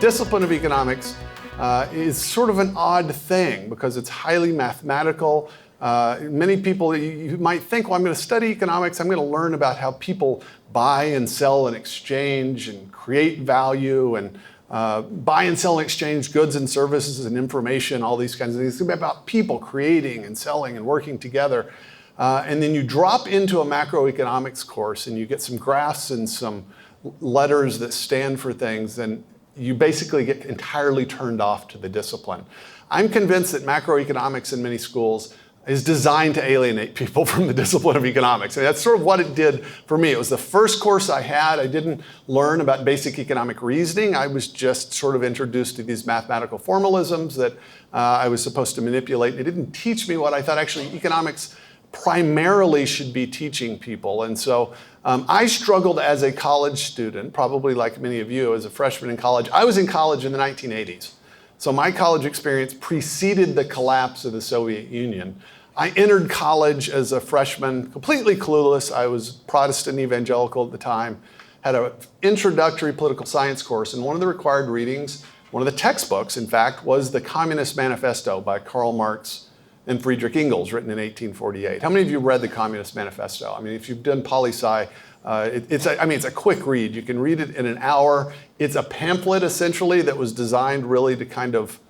discipline of economics is sort of an odd thing because it's highly mathematical. Many people, you might think, well, I'm going to study economics, I'm going to learn about how people buy and sell and exchange and create value and buy and sell and exchange goods and services and information, all these kinds of things. It's going to be about people creating and selling and working together. And then you drop into a macroeconomics course and you get some graphs and some letters that stand for things, and you basically get entirely turned off to the discipline. I'm convinced that macroeconomics in many schools is designed to alienate people from the discipline of economics. And that's sort of what it did for me. It was the first course I had. I didn't learn about basic economic reasoning. I was just sort of introduced to these mathematical formalisms that I was supposed to manipulate. It didn't teach me what I thought actually economics primarily should be teaching people. And so I struggled as a college student, probably like many of you, as a freshman in college. I was in college in the 1980s. So my college experience preceded the collapse of the Soviet Union. I entered college as a freshman, completely clueless. I was Protestant evangelical at the time, had an introductory political science course, and one of the required readings, one of the textbooks, in fact, was the Communist Manifesto by Karl Marx and Friedrich Engels, written in 1848. How many of you read the Communist Manifesto? I mean, if you've done poli-sci, it's a quick read. You can read it in an hour. It's a pamphlet, essentially, that was designed really to kind of,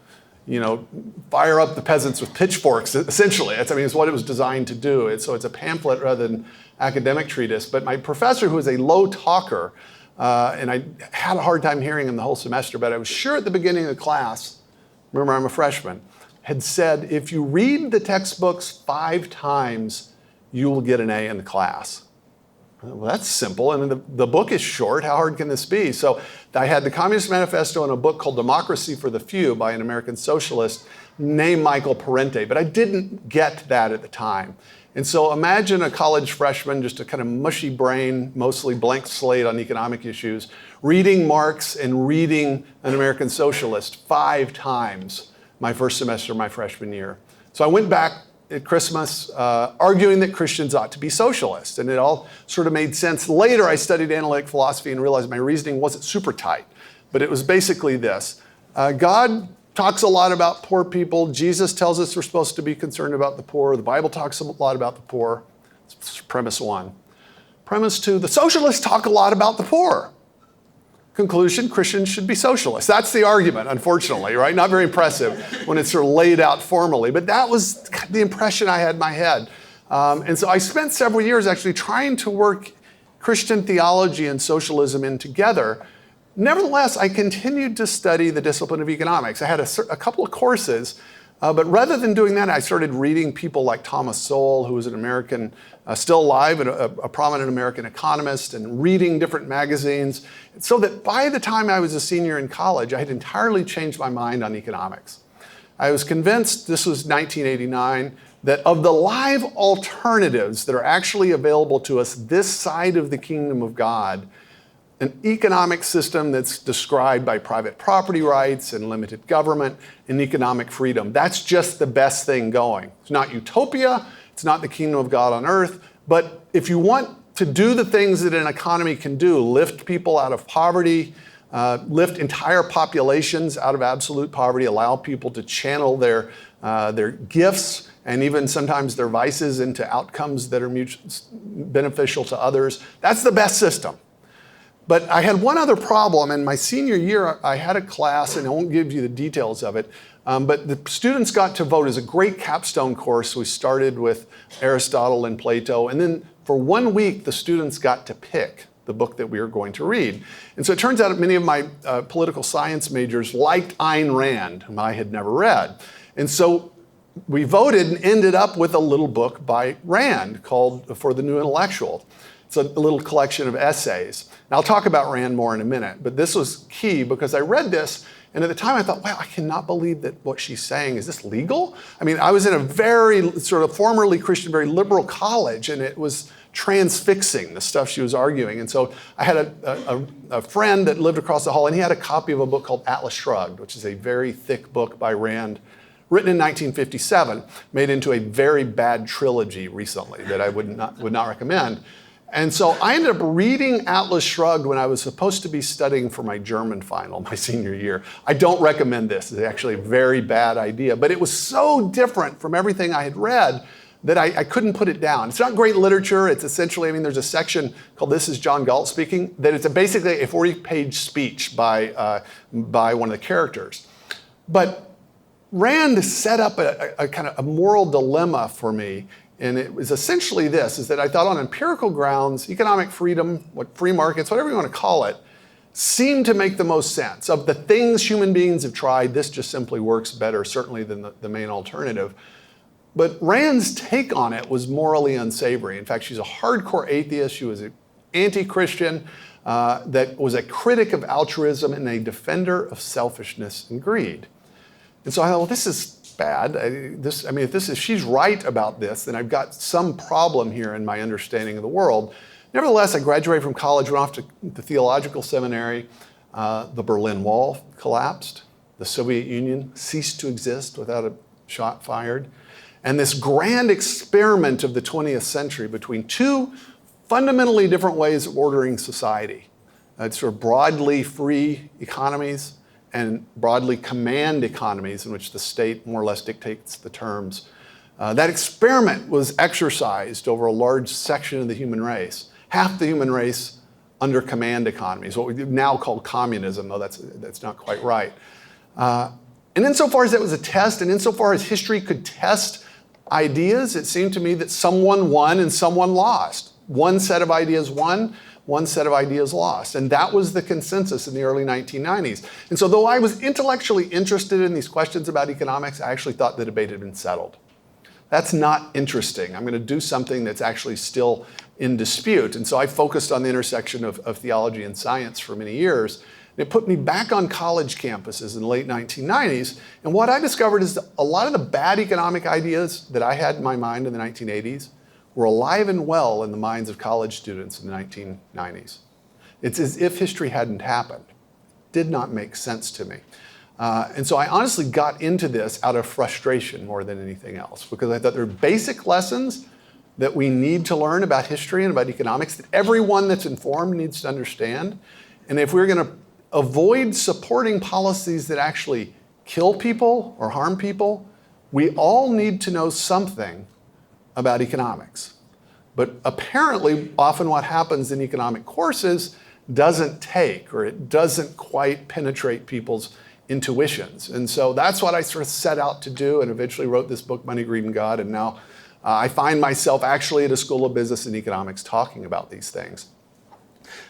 fire up the peasants with pitchforks, essentially. It's what it was designed to do. So it's a pamphlet rather than academic treatise. But my professor, who was a low talker, and I had a hard time hearing him the whole semester, but I was sure at the beginning of the class, remember I'm a freshman, had said, if you read the textbooks 5 times, you will get an A in the class. Well, that's simple, and the book is short. How hard can this be? So I had the Communist Manifesto and a book called Democracy for the Few by an American socialist named Michael Parente, but I didn't get that at the time. And so imagine a college freshman, just a kind of mushy brain, mostly blank slate on economic issues, reading Marx and reading an American socialist 5 times my first semester, my freshman year. So I went back at Christmas arguing that Christians ought to be socialists, and it all sort of made sense. Later, I studied analytic philosophy and realized my reasoning wasn't super tight, but it was basically this. God talks a lot about poor people. Jesus tells us we're supposed to be concerned about the poor. The Bible talks a lot about the poor. That's premise 1. Premise 2, the socialists talk a lot about the poor. Conclusion, Christians should be socialists. That's the argument, unfortunately, right? Not very impressive when it's sort of laid out formally, but that was the impression I had in my head. And so I spent several years actually trying to work Christian theology and socialism in together. Nevertheless, I continued to study the discipline of economics. I had a couple of courses, but rather than doing that, I started reading people like Thomas Sowell, who was an American, still alive, and a prominent American economist, and reading different magazines, so that by the time I was a senior in college, I had entirely changed my mind on economics. I was convinced, this was 1989, that of the live alternatives that are actually available to us this side of the kingdom of God, an economic system that's described by private property rights and limited government and economic freedom, that's just the best thing going. It's not utopia, it's not the kingdom of God on earth, but if you want to do the things that an economy can do, lift people out of poverty, lift entire populations out of absolute poverty, allow people to channel their gifts and even sometimes their vices into outcomes that are beneficial to others, that's the best system. But I had one other problem. In my senior year, I had a class, and I won't give you the details of it, but the students got to vote. As a great capstone course. We started with Aristotle and Plato, and then for 1 week, the students got to pick the book that we were going to read. And so it turns out that many of my political science majors liked Ayn Rand, whom I had never read. And so we voted and ended up with a little book by Rand called For the New Intellectual. It's a little collection of essays. And I'll talk about Rand more in a minute, but this was key because I read this, and at the time I thought, wow, I cannot believe that what she's saying, is this legal? I mean, I was in a very sort of formerly Christian, very liberal college, and it was transfixing, the stuff she was arguing. And so I had a friend that lived across the hall, and he had a copy of a book called Atlas Shrugged, which is a very thick book by Rand, written in 1957, made into a very bad trilogy recently that I would not recommend. And so I ended up reading Atlas Shrugged when I was supposed to be studying for my German final my senior year. I don't recommend this. It's actually a very bad idea. But it was so different from everything I had read that I couldn't put it down. It's not great literature. It's essentially, there's a section called This is John Galt Speaking, that it's basically a 40-page speech by one of the characters. But Rand set up a kind of a moral dilemma for me. And it was essentially this, is that I thought on empirical grounds, economic freedom, free markets, whatever you want to call it, seemed to make the most sense. Of the things human beings have tried, this just simply works better, certainly than the main alternative. But Rand's take on it was morally unsavory. In fact, she's a hardcore atheist. She was an anti-Christian that was a critic of altruism and a defender of selfishness and greed. And so I thought, well, this is bad. If she's right about this, then I've got some problem here in my understanding of the world. Nevertheless, I graduated from college, went off to the theological seminary. The Berlin Wall collapsed. The Soviet Union ceased to exist without a shot fired. And this grand experiment of the 20th century between two fundamentally different ways of ordering society, sort of broadly free economies and broadly command economies in which the state more or less dictates the terms. That experiment was exercised over a large section of the human race, half the human race under command economies, what we now call communism, though that's not quite right. And insofar as that was a test, and insofar as history could test ideas, it seemed to me that someone won and someone lost. One set of ideas won, one set of ideas lost. And that was the consensus in the early 1990s. And so though I was intellectually interested in these questions about economics, I actually thought the debate had been settled. That's not interesting. I'm going to do something that's actually still in dispute. And so I focused on the intersection of theology and science for many years. And it put me back on college campuses in the late 1990s. And what I discovered is that a lot of the bad economic ideas that I had in my mind in the 1980s were alive and well in the minds of college students in the 1990s. It's as if history hadn't happened. It did not make sense to me. And so I honestly got into this out of frustration more than anything else, because I thought there are basic lessons that we need to learn about history and about economics that everyone that's informed needs to understand. And if we're going to avoid supporting policies that actually kill people or harm people, we all need to know something about economics. But apparently, often what happens in economic courses doesn't take, or it doesn't quite penetrate people's intuitions. And so that's what I sort of set out to do, and eventually wrote this book, Money, Greed, and God. And now I find myself actually at a School of Business and Economics talking about these things.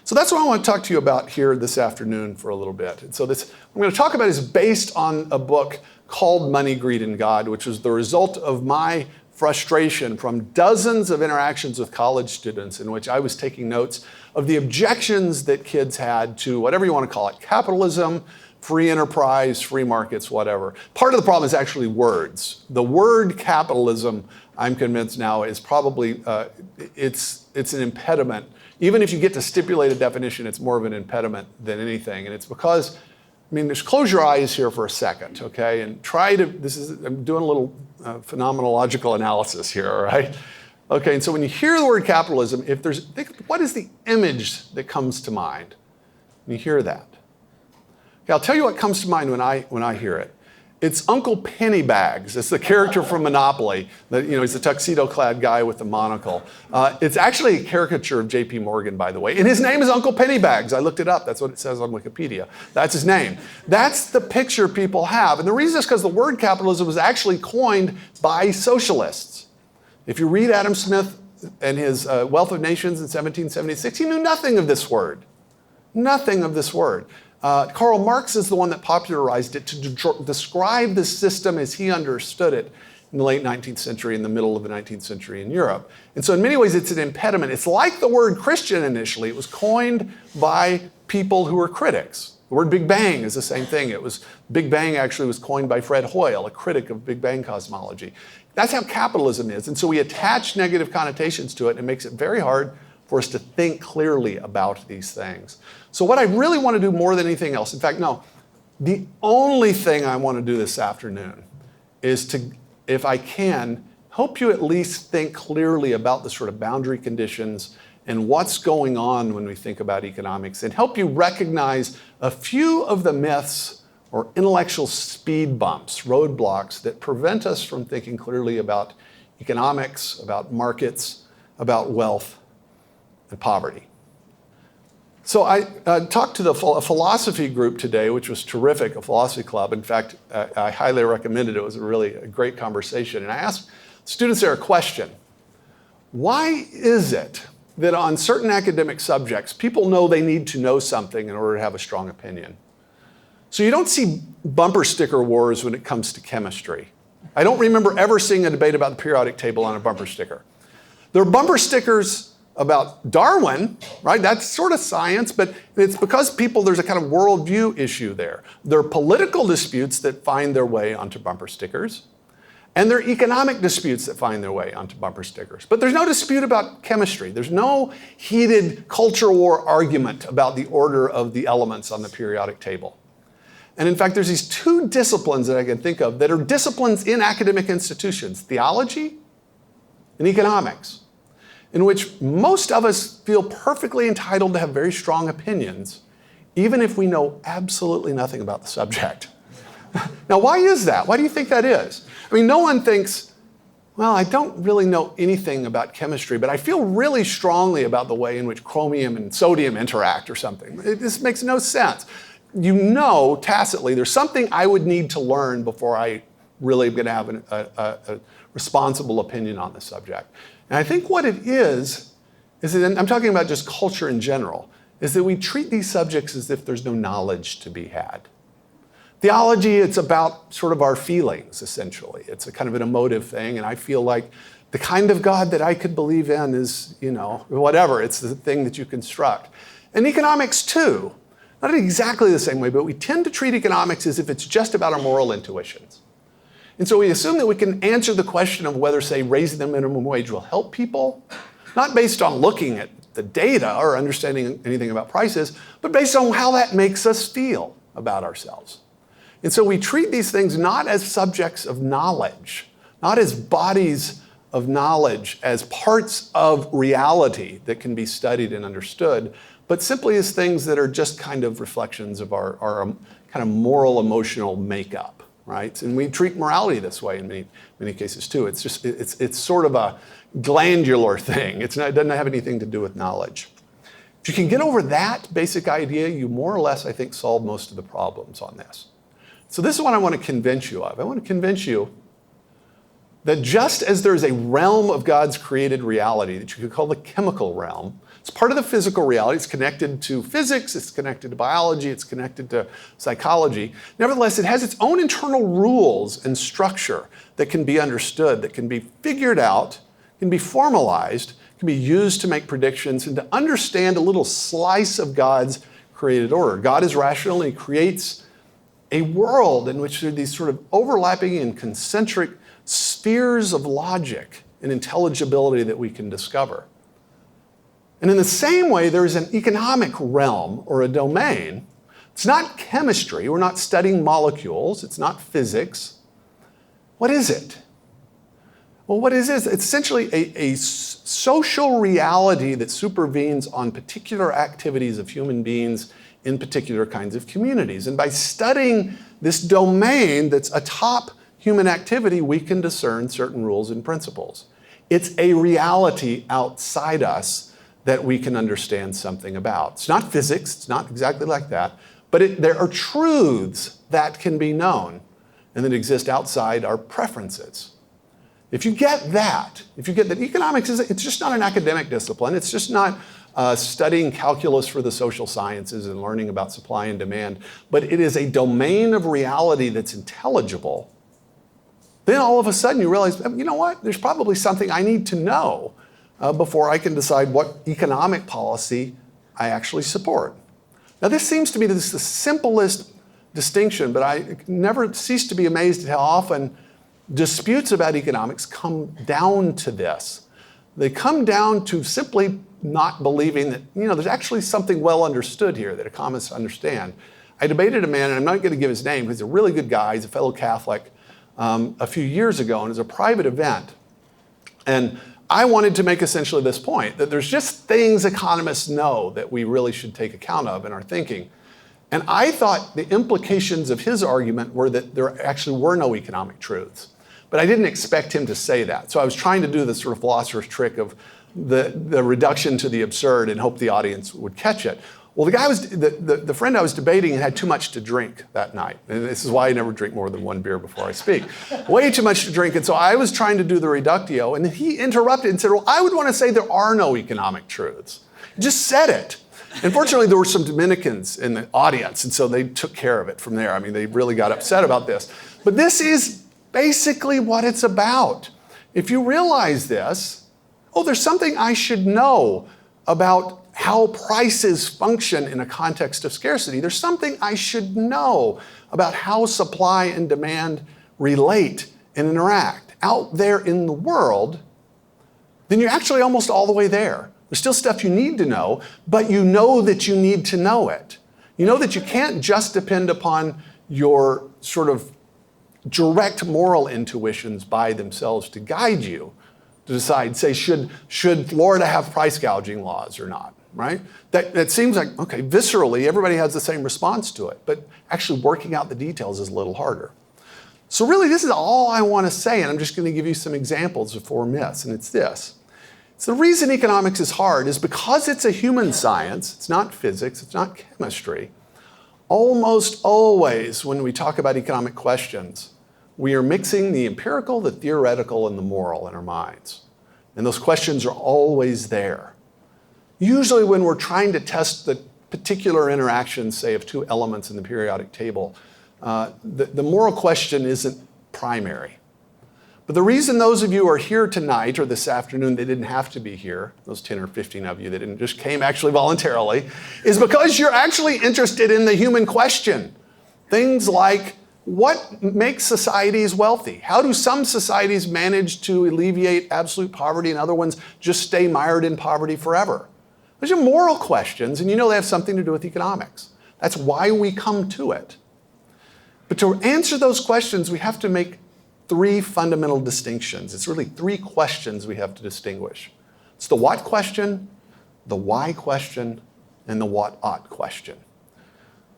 So that's what I want to talk to you about here this afternoon for a little bit. And so this I'm going to talk about is based on a book called Money, Greed, and God, which was the result of my frustration from dozens of interactions with college students in which I was taking notes of the objections that kids had to whatever you want to call it, capitalism, free enterprise, free markets, whatever. Part of the problem is actually words. The word capitalism, I'm convinced now, is probably, it's an impediment. Even if you get to stipulate a definition, it's more of an impediment than anything. And it's because, just close your eyes here for a second, okay? And try to, I'm doing a little phenomenological analysis here, all right? Okay, and so when you hear the word capitalism, what is the image that comes to mind when you hear that? Okay, I'll tell you what comes to mind when I hear it. It's Uncle Pennybags. It's the character from Monopoly. He's the tuxedo-clad guy with the monocle. It's actually a caricature of J.P. Morgan, by the way. And his name is Uncle Pennybags. I looked it up. That's what it says on Wikipedia. That's his name. That's the picture people have. And the reason is because the word capitalism was actually coined by socialists. If you read Adam Smith and his Wealth of Nations in 1776, he knew nothing of this word. Nothing of this word. Karl Marx is the one that popularized it to describe the system as he understood it in the late 19th century, in the middle of the 19th century in Europe. And so in many ways, it's an impediment. It's like the word Christian initially. It was coined by people who were critics. The word Big Bang is the same thing. Big Bang actually was coined by Fred Hoyle, a critic of Big Bang cosmology. That's how capitalism is. And so we attach negative connotations to it, and it makes it very hard for us to think clearly about these things. So what I really want to do more than anything else, in fact, no, the only thing I want to do this afternoon is to, if I can, help you at least think clearly about the sort of boundary conditions and what's going on when we think about economics, and help you recognize a few of the myths or intellectual speed bumps, roadblocks that prevent us from thinking clearly about economics, about markets, about wealth and poverty. So I talked to a philosophy group today, which was terrific, a philosophy club. In fact, I highly recommend it. It was a great conversation. And I asked students there a question. Why is it that on certain academic subjects, people know they need to know something in order to have a strong opinion? So you don't see bumper sticker wars when it comes to chemistry. I don't remember ever seeing a debate about the periodic table on a bumper sticker. There are bumper stickers about Darwin, right? That's sort of science, but it's because there's a kind of worldview issue there. There are political disputes that find their way onto bumper stickers. And there are economic disputes that find their way onto bumper stickers. But there's no dispute about chemistry. There's no heated culture war argument about the order of the elements on the periodic table. And in fact, there's these two disciplines that I can think of that are disciplines in academic institutions, theology and economics, in which most of us feel perfectly entitled to have very strong opinions, even if we know absolutely nothing about the subject. Now, why is that? Why do you think that is? I mean, no one thinks, well, I don't really know anything about chemistry, but I feel really strongly about the way in which chromium and sodium interact or something. This makes no sense. You know tacitly there's something I would need to learn before I really am going to have a responsible opinion on the subject. And I think what it is that, I'm talking about just culture in general, is that we treat these subjects as if there's no knowledge to be had. Theology, it's about sort of our feelings, essentially. It's a kind of an emotive thing, and I feel like the kind of God that I could believe in is, whatever. It's the thing that you construct. And economics, too. Not in exactly the same way, but we tend to treat economics as if it's just about our moral intuitions. And so we assume that we can answer the question of whether, say, raising the minimum wage will help people, not based on looking at the data or understanding anything about prices, but based on how that makes us feel about ourselves. And so we treat these things not as subjects of knowledge, not as bodies of knowledge, as parts of reality that can be studied and understood, but simply as things that are just kind of reflections of our kind of moral, emotional makeup, right? And we treat morality this way in many cases too. It's sort of a glandular thing. It doesn't have anything to do with knowledge. If you can get over that basic idea, you more or less, I think, solve most of the problems on this. So this is what I want to convince you of. I want to convince you that just as there's a realm of God's created reality that you could call the chemical realm, it's part of the physical reality. It's connected to physics, it's connected to biology, it's connected to psychology. Nevertheless, it has its own internal rules and structure that can be understood, that can be figured out, can be formalized, can be used to make predictions and to understand a little slice of God's created order. God is rational and he creates a world in which there are these sort of overlapping and concentric spheres of logic and intelligibility that we can discover. And in the same way, there is an economic realm or a domain. It's not chemistry. We're not studying molecules. It's not physics. What is it? Well, what is it? It's essentially a social reality that supervenes on particular activities of human beings in particular kinds of communities. And by studying this domain that's atop human activity, we can discern certain rules and principles. It's a reality outside us that we can understand something about. It's not physics, it's not exactly like that, but there are truths that can be known and that exist outside our preferences. If you get that economics it's just not an academic discipline, it's just not studying calculus for the social sciences and learning about supply and demand, but it is a domain of reality that's intelligible, then all of a sudden you realize, you know what, there's probably something I need to know before I can decide what economic policy I actually support. Now this seems to me the simplest distinction, but I never cease to be amazed at how often disputes about economics come down to this. They come down to simply not believing that, there's actually something well understood here that economists understand. I debated a man, and I'm not going to give his name, because he's a really good guy, he's a fellow Catholic, a few years ago, and it was a private event. And I wanted to make essentially this point, that there's just things economists know that we really should take account of in our thinking. And I thought the implications of his argument were that there actually were no economic truths. But I didn't expect him to say that. So I was trying to do this sort of philosopher's trick of the reduction to the absurd and hope the audience would catch it. Well, the friend I was debating had too much to drink that night. And this is why I never drink more than one beer before I speak. Way too much to drink. And so I was trying to do the reductio, and then he interrupted and said, well, I would want to say there are no economic truths. He just said it. And fortunately, there were some Dominicans in the audience, and so they took care of it from there. I mean, they really got upset about this. But this is basically what it's about. If you realize this, oh, there's something I should know about how prices function in a context of scarcity. There's something I should know about how supply and demand relate and interact out there in the world, then you're actually almost all the way there. There's still stuff you need to know, but you know that you need to know it. You know that you can't just depend upon your sort of direct moral intuitions by themselves to guide you to decide, say, should Florida have price gouging laws or not, right? That seems like, okay, viscerally, everybody has the same response to it, but actually working out the details is a little harder. So really, this is all I want to say, and I'm just going to give you some examples of 4 myths, and it's this. So the reason economics is hard is because it's a human science, it's not physics, it's not chemistry. Almost always when we talk about economic questions, we are mixing the empirical, the theoretical, and the moral in our minds. And those questions are always there. Usually when we're trying to test the particular interactions, say, of 2 elements in the periodic table, the moral question isn't primary. But the reason those of you are here tonight or this afternoon, they didn't have to be here, those 10 or 15 of you that didn't just came actually voluntarily, is because you're actually interested in the human question. Things like, what makes societies wealthy? How do some societies manage to alleviate absolute poverty and other ones just stay mired in poverty forever? Those are moral questions, and you know they have something to do with economics. That's why we come to it. But to answer those questions, we have to make 3 fundamental distinctions. It's really 3 questions we have to distinguish. It's the what question, the why question, and the what ought question.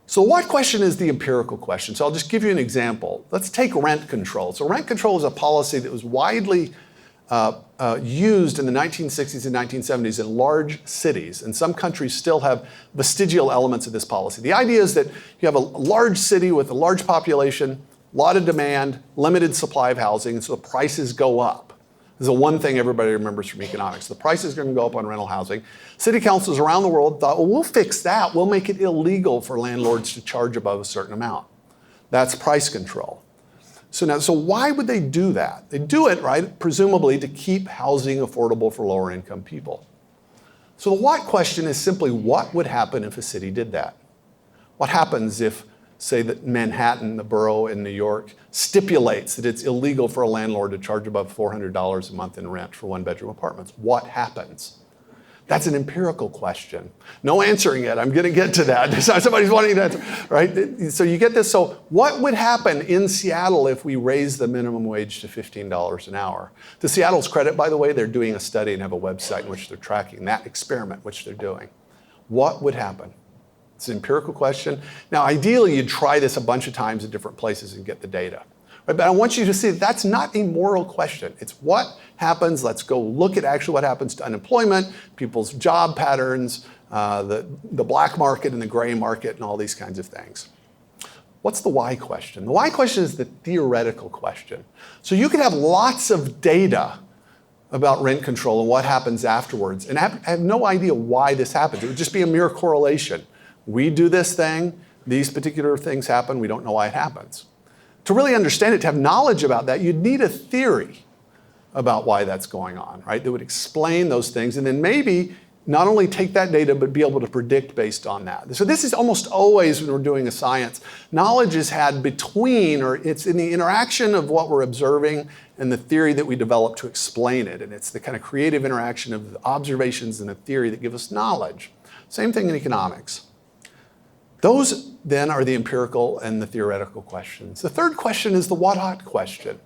So the what question is the empirical question. So I'll just give you an example. Let's take rent control. So rent control is a policy that was widely used in the 1960s and 1970s in large cities, and some countries still have vestigial elements of this policy. The idea is that you have a large city with a large population, a lot of demand, limited supply of housing, and so the prices go up. This is the one thing everybody remembers from economics. The price is going to go up on rental housing. City councils around the world thought, well, we'll fix that. We'll make it illegal for landlords to charge above a certain amount. That's price control. So why would they do that? They do it, right, presumably to keep housing affordable for lower income people. So the what question is simply what would happen if a city did that? What happens if, say, that Manhattan, the borough in New York, stipulates that it's illegal for a landlord to charge above $400 a month in rent for 1-bedroom apartments? What happens? That's an empirical question. No answering it. I'm going to get to that. Somebody's wanting to answer, right? So you get this. So what would happen in Seattle if we raise the minimum wage to $15 an hour? To Seattle's credit, by the way, they're doing a study and have a website in which they're tracking that experiment, which they're doing. What would happen? It's an empirical question. Now, ideally, you'd try this a bunch of times in different places and get the data. Right? But I want you to see that's not a moral question. It's what happens. Let's go look at actually what happens to unemployment, people's job patterns, the black market and the gray market, and all these kinds of things. What's the why question? The why question is the theoretical question. So you can have lots of data about rent control and what happens afterwards, and have no idea why this happens. It would just be a mere correlation. We do this thing, these particular things happen, we don't know why it happens. To really understand it, to have knowledge about that, you'd need a theory about why that's going on, right? That would explain those things, and then maybe not only take that data, but be able to predict based on that. So this is almost always when we're doing a science, knowledge is had between, or it's in the interaction of what we're observing and the theory that we develop to explain it. And it's the kind of creative interaction of the observations and the theory that give us knowledge. Same thing in economics. Those then are the empirical and the theoretical questions. The third question is the what ought question.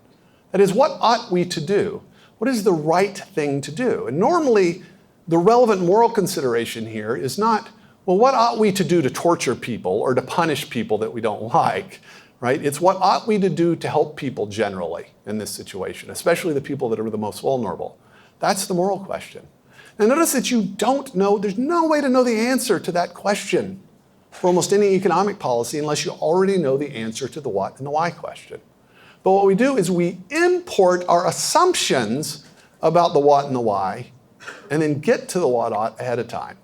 That is, what ought we to do? What is the right thing to do? And normally, the relevant moral consideration here is not, well, what ought we to do to torture people or to punish people that we don't like, right? It's what ought we to do to help people generally in this situation, especially the people that are the most vulnerable. That's the moral question. Now notice that you don't know, there's no way to know the answer to that question for almost any economic policy unless you already know the answer to the what and the why question. But what we do is we import our assumptions about the what and the why and then get to the what ought ahead of time.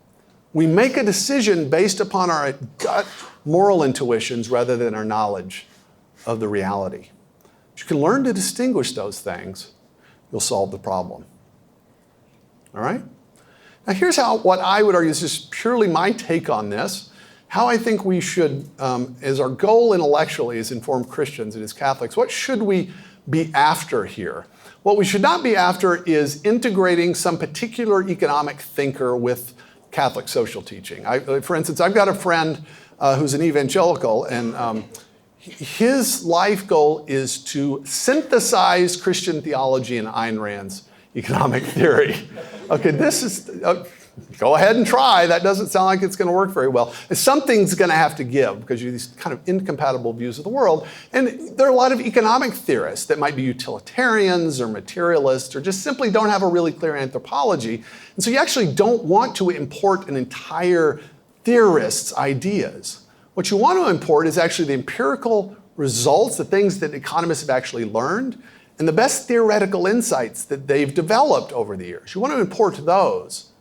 We make a decision based upon our gut moral intuitions rather than our knowledge of the reality. If you can learn to distinguish those things, you'll solve the problem. All right? Now here's what I would argue is just purely my take on this. How I think we should, as our goal intellectually as informed Christians and as Catholics, what should we be after here? What we should not be after is integrating some particular economic thinker with Catholic social teaching. For instance, I've got a friend who's an evangelical, and his life goal is to synthesize Christian theology and Ayn Rand's economic theory. Okay, this is, go ahead and try. That doesn't sound like it's going to work very well. Something's going to have to give because you have these kind of incompatible views of the world. And there are a lot of economic theorists that might be utilitarians or materialists or just simply don't have a really clear anthropology. And so you actually don't want to import an entire theorist's ideas. What you want to import is actually the empirical results, the things that economists have actually learned, and the best theoretical insights that they've developed over the years. You want to import those.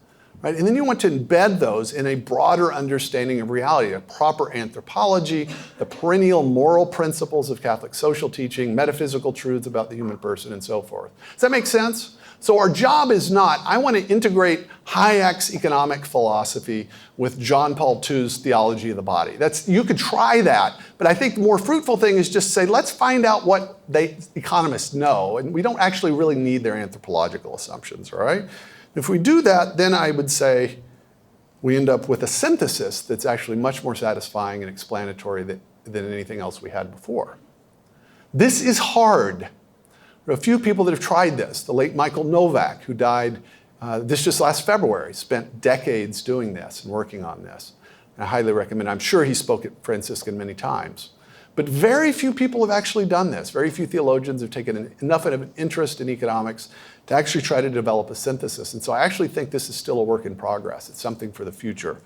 Right? And then you want to embed those in a broader understanding of reality, a proper anthropology, the perennial moral principles of Catholic social teaching, metaphysical truths about the human person, and so forth. Does that make sense? So our job is not, I want to integrate Hayek's economic philosophy with John Paul II's theology of the body. You could try that, but I think the more fruitful thing is just say, let's find out what economists know, and we don't actually really need their anthropological assumptions, all right? If we do that, then I would say we end up with a synthesis that's actually much more satisfying and explanatory than anything else we had before. This is hard. There are a few people that have tried this. The late Michael Novak, who died just last February, spent decades doing this and working on this. And I highly recommend. I'm sure he spoke at Franciscan many times. But very few people have actually done this. Very few theologians have taken enough of an interest in economics to actually try to develop a synthesis. And so I actually think this is still a work in progress. It's something for the future.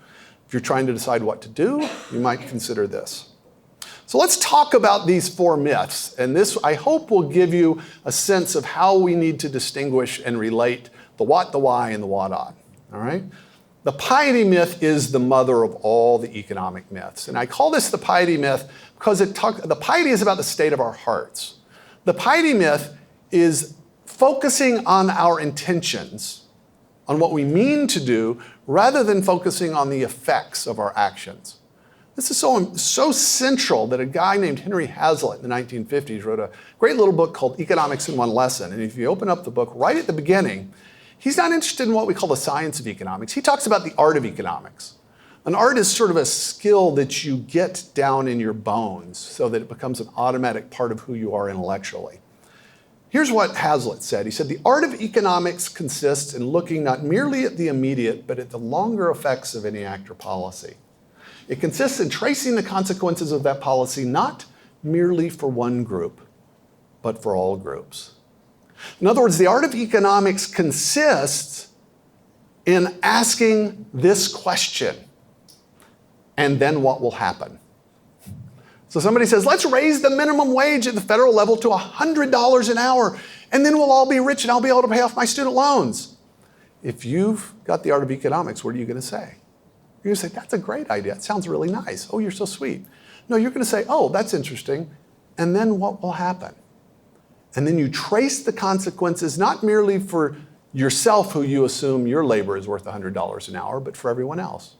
If you're trying to decide what to do, you might consider this. So let's talk about these four myths. And this, I hope, will give you a sense of how we need to distinguish and relate the what, the why, and the what ought. All right? The piety myth is the mother of all the economic myths. And I call this the piety myth because the piety is about the state of our hearts. The piety myth is focusing on our intentions, on what we mean to do, rather than focusing on the effects of our actions. This is so central that a guy named Henry Hazlitt in the 1950s wrote a great little book called Economics in One Lesson. And if you open up the book, right at the beginning, he's not interested in what we call the science of economics. He talks about the art of economics. An art is sort of a skill that you get down in your bones so that it becomes an automatic part of who you are intellectually. Here's what Hazlitt said. He said, the art of economics consists in looking not merely at the immediate, but at the longer effects of any act or policy. It consists in tracing the consequences of that policy not merely for one group, but for all groups. In other words, the art of economics consists in asking this question, and then what will happen? So somebody says, let's raise the minimum wage at the federal level to $100 an hour, and then we'll all be rich and I'll be able to pay off my student loans. If you've got the art of economics, what are you going to say? You're going to say, that's a great idea. It sounds really nice. Oh, you're so sweet. No, you're going to say, oh, that's interesting. And then what will happen? And then you trace the consequences, not merely for yourself, who you assume your labor is worth $100 an hour, but for everyone else.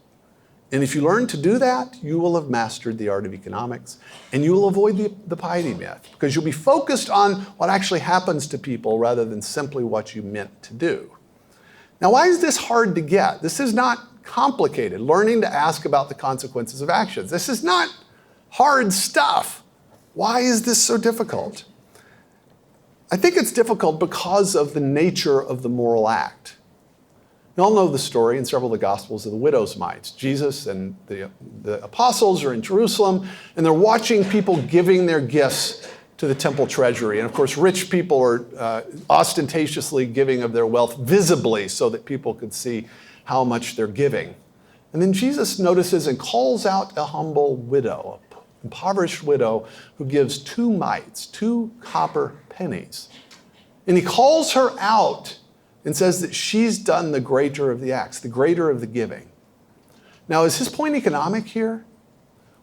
And if you learn to do that, you will have mastered the art of economics, and you will avoid the piety myth, because you'll be focused on what actually happens to people rather than simply what you meant to do. Now, why is this hard to get? This is not complicated, learning to ask about the consequences of actions. This is not hard stuff. Why is this so difficult? I think it's difficult because of the nature of the moral act. You all know the story in several of the Gospels of the widow's mites. Jesus and the apostles are in Jerusalem, and they're watching people giving their gifts to the temple treasury. And of course, rich people are ostentatiously giving of their wealth visibly so that people could see how much they're giving. And then Jesus notices and calls out a humble widow, an impoverished widow who gives 2 mites, 2 copper pennies. And he calls her out and says that she's done the greater of the acts, the greater of the giving. Now, is his point economic here?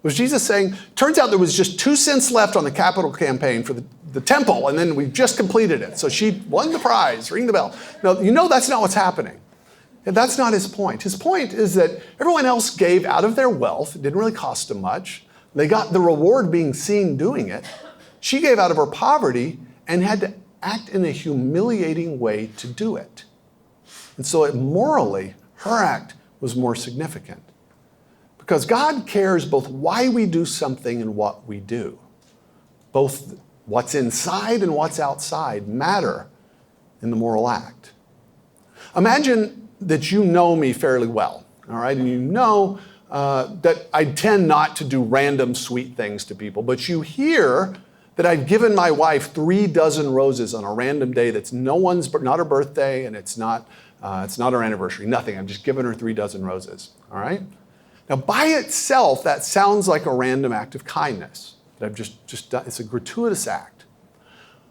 Was Jesus saying, turns out there was just 2 cents left on the capital campaign for the temple, and then we just completed it. So she won the prize, ring the bell. No, you know that's not what's happening. And that's not his point. His point is that everyone else gave out of their wealth. It didn't really cost them much. They got the reward being seen doing it. She gave out of her poverty and had to act in a humiliating way to do it. And so morally, her act was more significant. Because God cares both why we do something and what we do. Both what's inside and what's outside matter in the moral act. Imagine that you know me fairly well, all right? And you know that I tend not to do random sweet things to people, but you hear that I've given my wife 3 dozen roses on a random day that's not her birthday, and it's not her anniversary, nothing. I've just given her 3 dozen roses, all right? Now, by itself, that sounds like a random act of kindness that I've just done. It's a gratuitous act.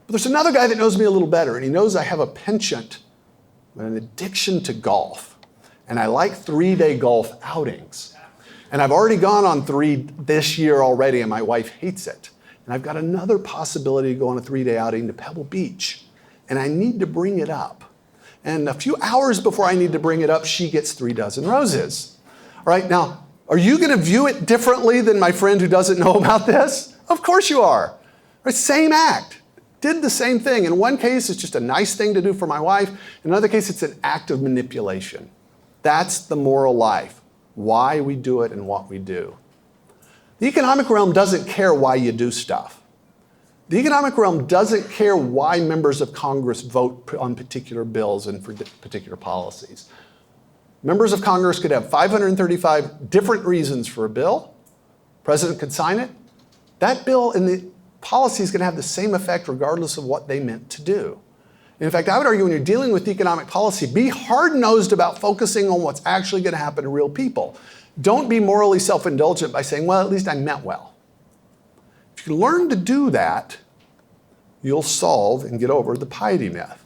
But there's another guy that knows me a little better, and he knows I have a penchant, an addiction to golf, and I like 3-day golf outings. And I've already gone on 3 this year already, and my wife hates it. And I've got another possibility to go on a 3-day outing to Pebble Beach. And I need to bring it up. And a few hours before I need to bring it up, she gets 3 dozen roses. All right, now, are you going to view it differently than my friend who doesn't know about this? Of course you are. Right, same act. Did the same thing. In one case, it's just a nice thing to do for my wife. In another case, it's an act of manipulation. That's the moral life. Why we do it and what we do. The economic realm doesn't care why you do stuff. The economic realm doesn't care why members of Congress vote on particular bills and for particular policies. Members of Congress could have 535 different reasons for a bill. President could sign it. That bill and the policy is going to have the same effect regardless of what they meant to do. In fact, I would argue when you're dealing with economic policy, be hard-nosed about focusing on what's actually going to happen to real people. Don't be morally self-indulgent by saying, well, at least I meant well. If you learn to do that, you'll solve and get over the piety myth.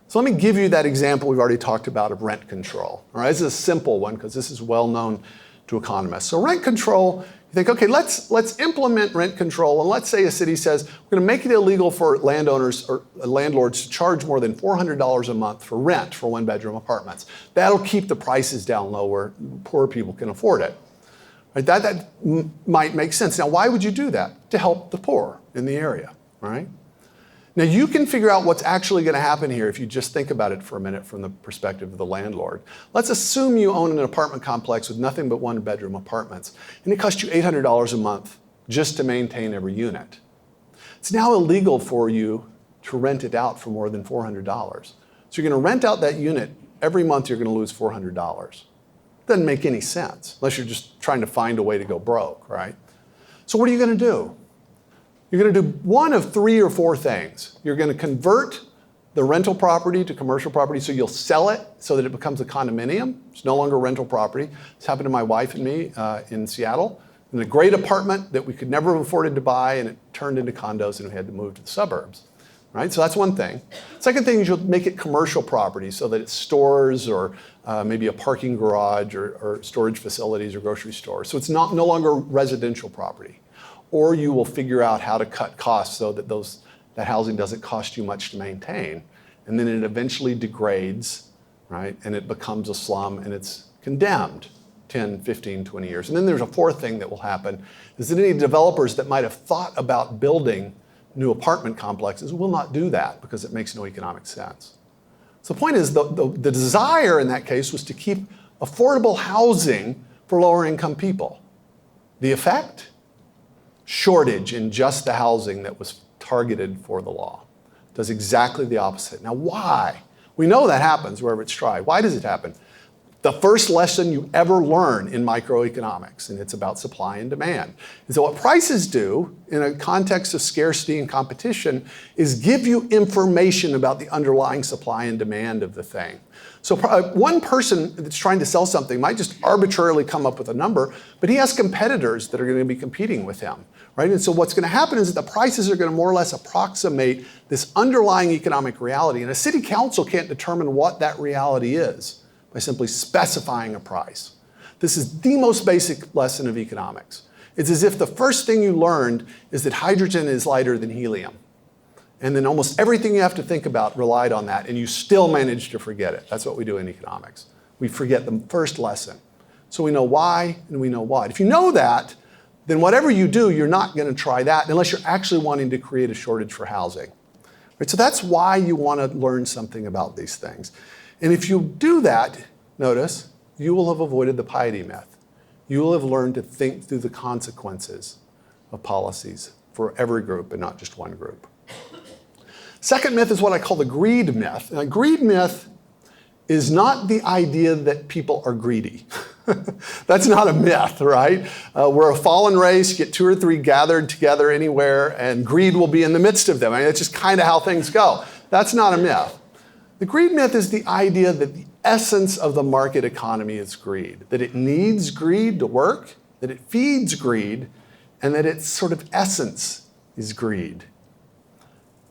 So let me give you that example we've already talked about of rent control. All right, this is a simple one because this is well known to economists. So rent control, you think, okay, let's implement rent control, and let's say a city says, we're going to make it illegal for landowners or landlords to charge more than $400 a month for rent for 1-bedroom apartments. That'll keep the prices down low where poor people can afford it. Right? That might make sense. Now, why would you do that? To help the poor in the area, all right? Now, you can figure out what's actually going to happen here if you just think about it for a minute from the perspective of the landlord. Let's assume you own an apartment complex with nothing but 1-bedroom apartments, and it costs you $800 a month just to maintain every unit. It's now illegal for you to rent it out for more than $400. So you're going to rent out that unit. Every month you're going to lose $400. Doesn't make any sense unless you're just trying to find a way to go broke, right? So what are you going to do? You're going to do one of 3 or 4 things. You're going to convert the rental property to commercial property, so you'll sell it so that it becomes a condominium. It's no longer rental property. This happened to my wife and me in Seattle. In a great apartment that we could never have afforded to buy, and it turned into condos and we had to move to the suburbs. Right? So that's one thing. Second thing is you'll make it commercial property so that it's stores or maybe a parking garage or storage facilities or grocery stores. So it's no longer residential property. Or you will figure out how to cut costs so that that housing doesn't cost you much to maintain. And then it eventually degrades, right? And it becomes a slum and it's condemned 10, 15, 20 years. And then there's a 4th thing that will happen is that any developers that might have thought about building new apartment complexes will not do that because it makes no economic sense. So the point is the desire in that case was to keep affordable housing for lower income people. The effect? Shortage in just the housing that was targeted for the law. does exactly the opposite. Now, why? We know that happens wherever it's tried. Why does it happen? The first lesson you ever learn in microeconomics, and it's about supply and demand, is that what prices do in a context of scarcity and competition is give you information about the underlying supply and demand of the thing. So one person that's trying to sell something might just arbitrarily come up with a number, but he has competitors that are going to be competing with him, right? And so what's going to happen is that the prices are going to more or less approximate this underlying economic reality, and a city council can't determine what that reality is by simply specifying a price. This is the most basic lesson of economics. It's as if the first thing you learned is that hydrogen is lighter than helium. And then almost everything you have to think about relied on that, and you still manage to forget it. That's what we do in economics. We forget the first lesson. So we know why and we know what. If you know that, then whatever you do, you're not going to try that unless you're actually wanting to create a shortage for housing. Right? So that's why you want to learn something about these things. And if you do that, notice, you will have avoided the piety myth. You will have learned to think through the consequences of policies for every group and not just one group. Second myth is what I call the greed myth. Now, greed myth is not the idea that people are greedy. That's not a myth, right? We're a fallen race, you get 2 or 3 gathered together anywhere, and greed will be in the midst of them. I mean, that's just kind of how things go. That's not a myth. The greed myth is the idea that the essence of the market economy is greed, that it needs greed to work, that it feeds greed, and that its sort of essence is greed.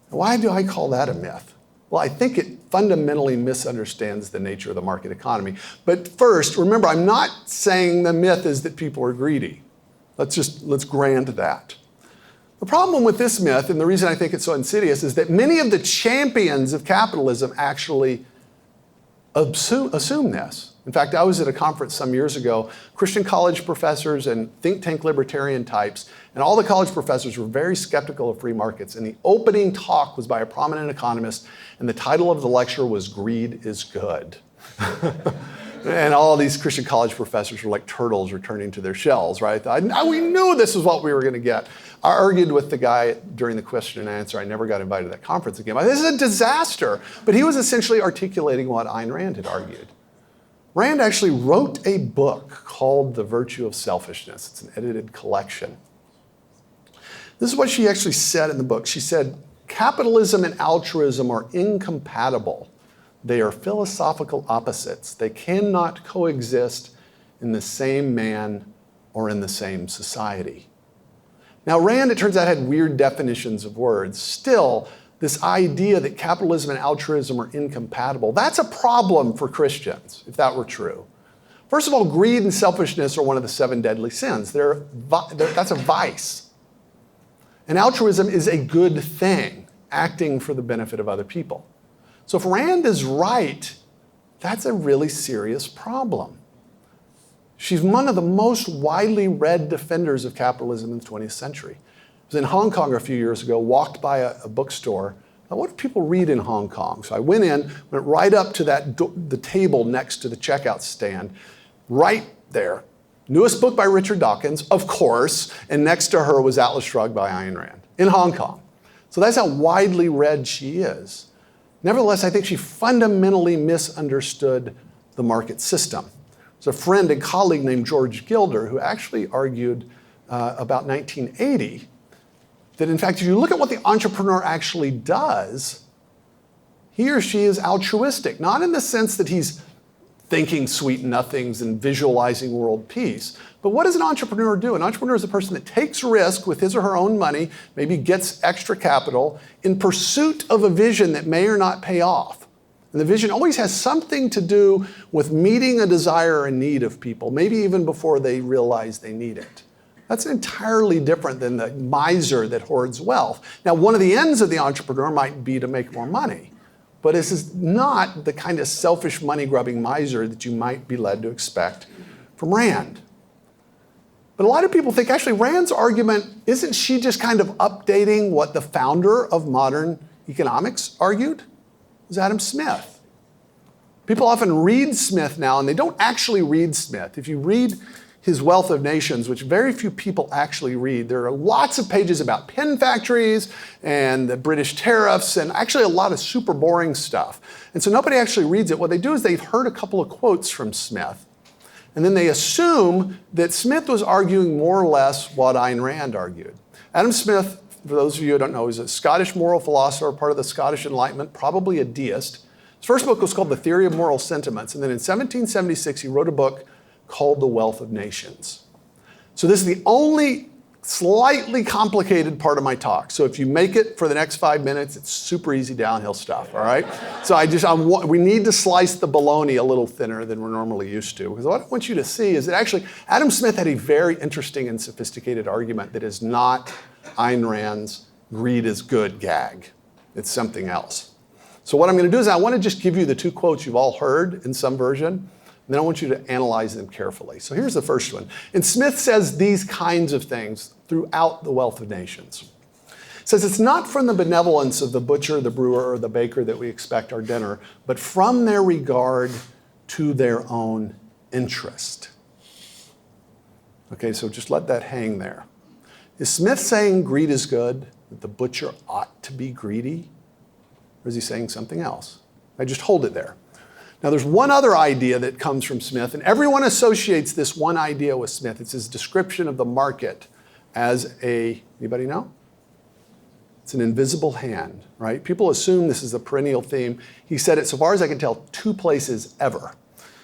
Why do I call that a myth? Well, I think it fundamentally misunderstands the nature of the market economy. But first, remember, I'm not saying the myth is that people are greedy. Let's grant that. The problem with this myth, and the reason I think it's so insidious, is that many of the champions of capitalism actually assume this. In fact, I was at a conference some years ago, Christian college professors and think tank libertarian types, and all the college professors were very skeptical of free markets. And the opening talk was by a prominent economist, and the title of the lecture was "Greed is Good." And all these Christian college professors were like turtles returning to their shells, right? We knew this was what we were going to get. I argued with the guy during the question and answer. I never got invited to that conference again. This is a disaster. But he was essentially articulating what Ayn Rand had argued. Rand actually wrote a book called The Virtue of Selfishness. It's an edited collection. This is what she actually said in the book. She said, "Capitalism and altruism are incompatible. They are philosophical opposites. They cannot coexist in the same man or in the same society." Now, Rand, it turns out, had weird definitions of words. Still, this idea that capitalism and altruism are incompatible, that's a problem for Christians, if that were true. First of all, greed and selfishness are one of the 7 deadly sins. That's a vice. And altruism is a good thing, acting for the benefit of other people. So if Rand is right, that's a really serious problem. She's one of the most widely read defenders of capitalism in the 20th century. I was in Hong Kong a few years ago, walked by a bookstore. Now, what do people read in Hong Kong? So I went right up to the table next to the checkout stand, right there. Newest book by Richard Dawkins, of course, and next to her was Atlas Shrugged by Ayn Rand in Hong Kong. So that's how widely read she is. Nevertheless, I think she fundamentally misunderstood the market system. There's a friend and colleague named George Gilder who actually argued about 1980 that, in fact, if you look at what the entrepreneur actually does, he or she is altruistic, not in the sense that he's thinking sweet nothings and visualizing world peace. But what does an entrepreneur do? An entrepreneur is a person that takes risk with his or her own money, maybe gets extra capital, in pursuit of a vision that may or not pay off. And the vision always has something to do with meeting a desire or a need of people, maybe even before they realize they need it. That's entirely different than the miser that hoards wealth. Now, one of the ends of the entrepreneur might be to make more money. But this is not the kind of selfish money-grubbing miser that you might be led to expect from Rand. But a lot of people think, actually, Rand's argument, isn't she just kind of updating what the founder of modern economics argued? It was Adam Smith. People often read Smith now, and they don't actually read Smith. If you read his Wealth of Nations, which very few people actually read. There are lots of pages about pen factories and the British tariffs and actually a lot of super boring stuff. And so nobody actually reads it. What they do is they've heard a couple of quotes from Smith, and then they assume that Smith was arguing more or less what Ayn Rand argued. Adam Smith, for those of you who don't know, is a Scottish moral philosopher, part of the Scottish Enlightenment, probably a deist. His first book was called The Theory of Moral Sentiments, and then in 1776 he wrote a book called The Wealth of Nations. So this is the only slightly complicated part of my talk. So if you make it for the next 5 minutes, it's super easy downhill stuff, all right? So we need to slice the bologna a little thinner than we're normally used to, because what I want you to see is that actually Adam Smith had a very interesting and sophisticated argument that is not Ayn Rand's greed is good gag. It's something else. So what I'm going to do is I want to just give you the two quotes you've all heard in some version, and then I want you to analyze them carefully. So here's the first one. And Smith says these kinds of things throughout The Wealth of Nations. It says, it's not from the benevolence of the butcher, the brewer, or the baker that we expect our dinner, but from their regard to their own interest. Okay, so just let that hang there. Is Smith saying greed is good, that the butcher ought to be greedy? Or is he saying something else? I just hold it there. Now there's one other idea that comes from Smith, and everyone associates this one idea with Smith. It's his description of the market as anybody know? It's an invisible hand, right? People assume this is a perennial theme. He said it, so far as I can tell, 2 places ever.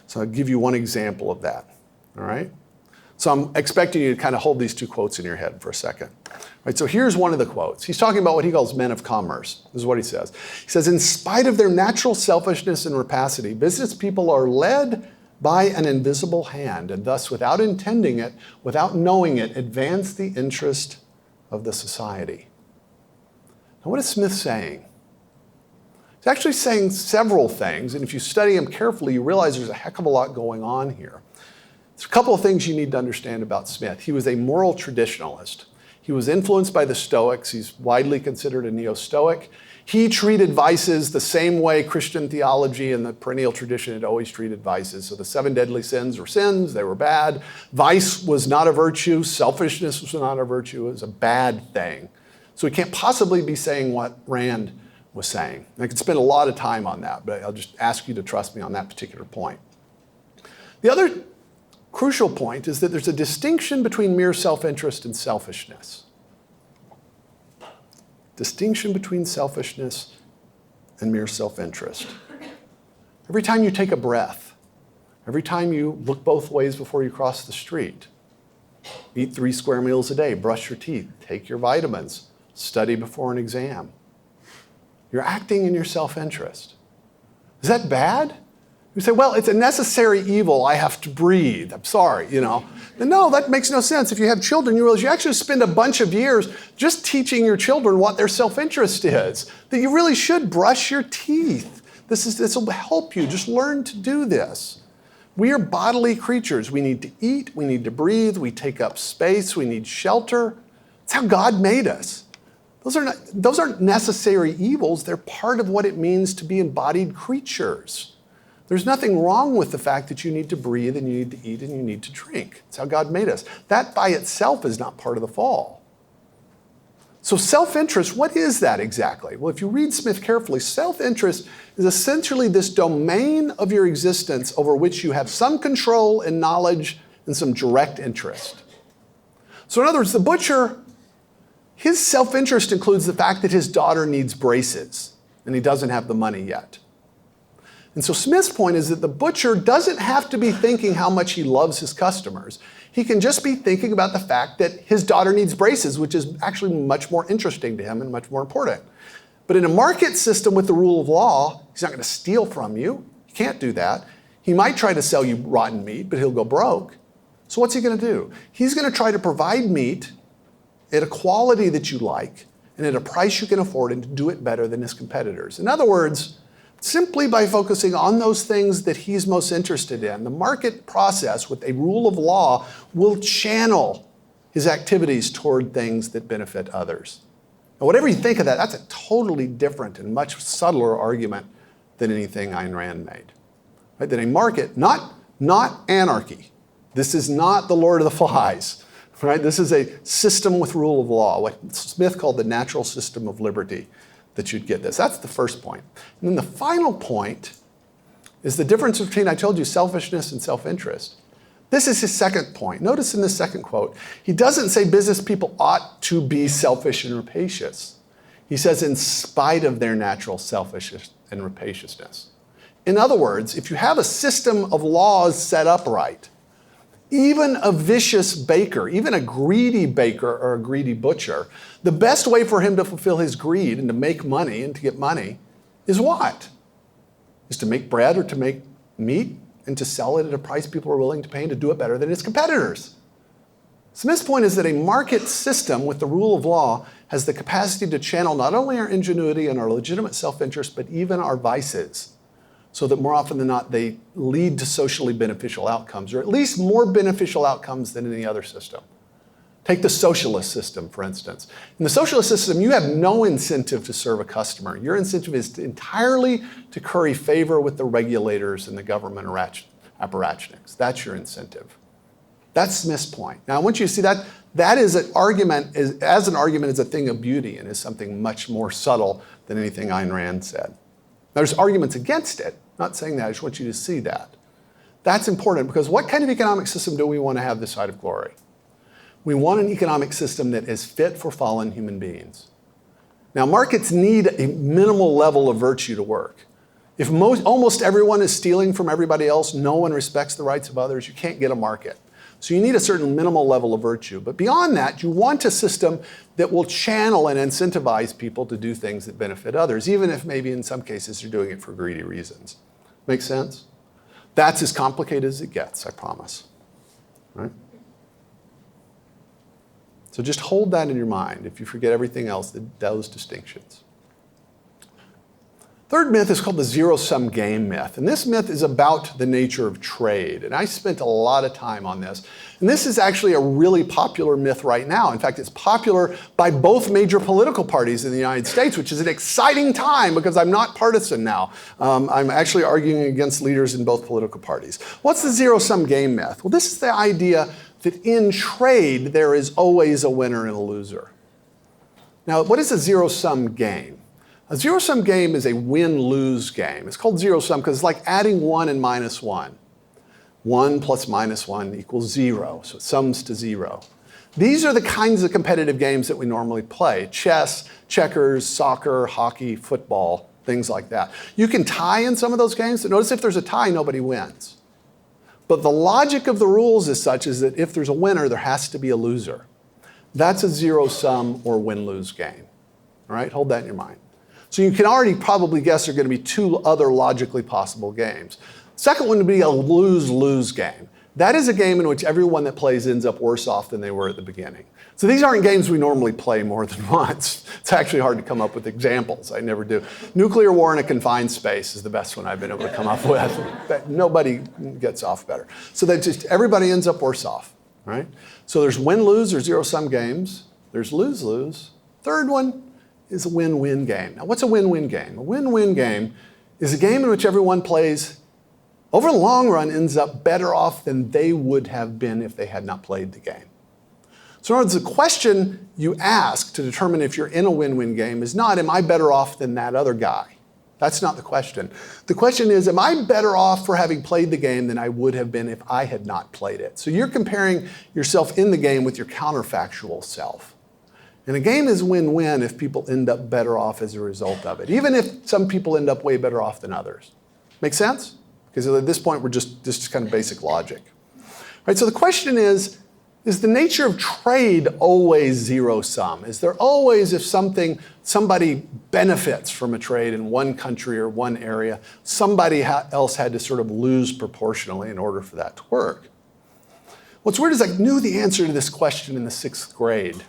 So I'll give you one example of that, all right? So I'm expecting you to kind of hold these 2 quotes in your head for a second. Right, so here's one of the quotes. He's talking about what he calls men of commerce. This is what he says. He says, in spite of their natural selfishness and rapacity, business people are led by an invisible hand, and thus, without intending it, without knowing it, advance the interest of the society. Now, what is Smith saying? He's actually saying several things, and if you study him carefully, you realize there's a heck of a lot going on here. There's a couple of things you need to understand about Smith. He was a moral traditionalist. He was influenced by the Stoics. He's widely considered a neo-Stoic. He treated vices the same way Christian theology and the perennial tradition had always treated vices. So the 7 deadly sins were sins, they were bad. Vice was not a virtue, selfishness was not a virtue, it was a bad thing. So he can't possibly be saying what Rand was saying. And I could spend a lot of time on that, but I'll just ask you to trust me on that particular point. The other crucial point is that there's a distinction between mere self-interest and selfishness. Distinction between selfishness and mere self-interest. Every time you take a breath, every time you look both ways before you cross the street, eat 3 square meals a day, brush your teeth, take your vitamins, study before an exam, you're acting in your self-interest. Is that bad? You say, well, it's a necessary evil. I have to breathe. I'm sorry, you know. And no, that makes no sense. If you have children, you realize you actually spend a bunch of years just teaching your children what their self-interest is, that you really should brush your teeth. This will help you. Just learn to do this. We are bodily creatures. We need to eat. We need to breathe. We take up space. We need shelter. That's how God made us. Those aren't necessary evils. They're part of what it means to be embodied creatures. There's nothing wrong with the fact that you need to breathe and you need to eat and you need to drink. That's how God made us. That by itself is not part of the fall. So self-interest, what is that exactly? Well, if you read Smith carefully, self-interest is essentially this domain of your existence over which you have some control and knowledge and some direct interest. So in other words, the butcher, his self-interest includes the fact that his daughter needs braces and he doesn't have the money yet. And so Smith's point is that the butcher doesn't have to be thinking how much he loves his customers. He can just be thinking about the fact that his daughter needs braces, which is actually much more interesting to him and much more important. But in a market system with the rule of law, he's not going to steal from you. He can't do that. He might try to sell you rotten meat, but he'll go broke. So what's he going to do? He's going to try to provide meat at a quality that you like and at a price you can afford and to do it better than his competitors. In other words, simply by focusing on those things that he's most interested in, the market process with a rule of law will channel his activities toward things that benefit others. Now, whatever you think of that, that's a totally different and much subtler argument than anything Ayn Rand made. Right? That a market, not anarchy, This is not the Lord of the Flies, right? This is a system with rule of law, what Smith called the natural system of liberty, that you'd get this. That's the first point. And then the final point is the difference between, I told you, selfishness and self-interest. This is his second point. Notice in this second quote, he doesn't say business people ought to be selfish and rapacious. He says in spite of their natural selfishness and rapaciousness. In other words, if you have a system of laws set up right, even a vicious baker, even a greedy baker or a greedy butcher, the best way for him to fulfill his greed and to make money and to get money is what? Is to make bread or to make meat and to sell it at a price people are willing to pay and to do it better than its competitors. Smith's point is that a market system with the rule of law has the capacity to channel not only our ingenuity and our legitimate self-interest, but even our vices, so that more often than not, they lead to socially beneficial outcomes, or at least more beneficial outcomes than any other system. Take the socialist system, for instance. In the socialist system, you have no incentive to serve a customer. Your incentive is entirely to curry favor with the regulators and the government apparatchiks. That's your incentive. That's Smith's point. Now, I want you to see that is an argument, as an argument, is a thing of beauty and is something much more subtle than anything Ayn Rand said. There's arguments against it. I'm not saying that, I just want you to see that. That's important because what kind of economic system do we want to have this side of glory? We want an economic system that is fit for fallen human beings. Now, markets need a minimal level of virtue to work. If almost everyone is stealing from everybody else, no one respects the rights of others, you can't get a market. So you need a certain minimal level of virtue. But beyond that, you want a system that will channel and incentivize people to do things that benefit others, even if maybe in some cases you're doing it for greedy reasons. Make sense? That's as complicated as it gets, I promise. Right? So just hold that in your mind if you forget everything else, those distinctions. Third myth is called the zero-sum game myth. And this myth is about the nature of trade. And I spent a lot of time on this. And this is actually a really popular myth right now. In fact, it's popular by both major political parties in the United States, which is an exciting time because I'm not partisan now. I'm actually arguing against leaders in both political parties. What's the zero-sum game myth? Well, this is the idea that in trade, there is always a winner and a loser. Now, what is a zero-sum game? A zero-sum game is a win-lose game. It's called zero-sum because it's like adding 1 and minus 1. 1 plus minus 1 equals 0, so it sums to 0. These are the kinds of competitive games that we normally play. Chess, checkers, soccer, hockey, football, things like that. You can tie in some of those games, but notice if there's a tie, nobody wins. But the logic of the rules is such is that if there's a winner, there has to be a loser. That's a zero-sum or win-lose game. All right, hold that in your mind. So you can already probably guess there are going to be 2 other logically possible games. Second one would be a lose-lose game. That is a game in which everyone that plays ends up worse off than they were at the beginning. So these aren't games we normally play more than once. It's actually hard to come up with examples. I never do. Nuclear war in a confined space is the best one I've been able to come up with. Nobody gets off better. So that just everybody ends up worse off, right? So there's win-lose or zero-sum games. There's lose-lose. Third one is a win-win game. Now, what's a win-win game? A win-win game is a game in which everyone plays, over the long run, ends up better off than they would have been if they had not played the game. So in other words, the question you ask to determine if you're in a win-win game is not, am I better off than that other guy? That's not the question. The question is, am I better off for having played the game than I would have been if I had not played it? So you're comparing yourself in the game with your counterfactual self. And a game is win-win if people end up better off as a result of it, even if some people end up way better off than others. Make sense? Because at this point, this is kind of basic logic. Right, so the question is the nature of trade always zero-sum? Is there always, if somebody benefits from a trade in one country or one area, somebody else had to sort of lose proportionally in order for that to work? What's weird is I knew the answer to this question in the 6th grade.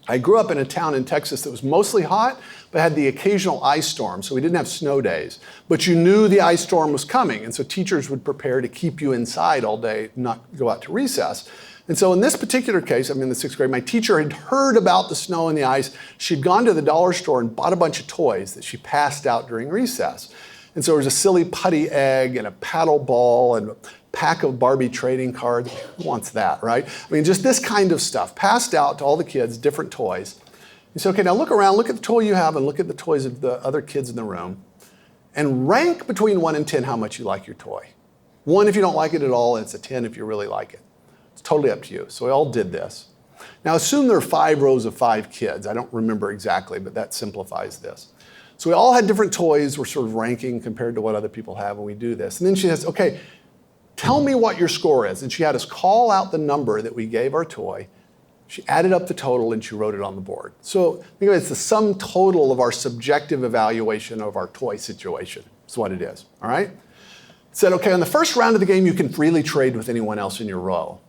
I grew up in a town in Texas that was mostly hot, but had the occasional ice storm, so we didn't have snow days. But you knew the ice storm was coming, and so teachers would prepare to keep you inside all day, not go out to recess. And so in this particular case, I'm in the 6th grade, my teacher had heard about the snow and the ice. She'd gone to the dollar store and bought a bunch of toys that she passed out during recess. And so there was a silly putty egg and a paddle ball and pack of Barbie trading cards. Who wants that, right? I mean, just this kind of stuff passed out to all the kids, different toys. You say, okay, now look around, look at the toy you have and look at the toys of the other kids in the room and rank between 1 and 10 how much you like your toy. 1 if you don't like it at all, and it's a 10 if you really like it. It's totally up to you. So we all did this. Now assume there are 5 rows of 5 kids. I don't remember exactly, but that simplifies this. So we all had different toys. We're sort of ranking compared to what other people have when we do this. And then she says, okay, tell me what your score is. And she had us call out the number that we gave our toy. She added up the total and she wrote it on the board. So think of it as the sum total of our subjective evaluation of our toy situation. That's what it is, all right? Said, okay, on the first round of the game, you can freely trade with anyone else in your row.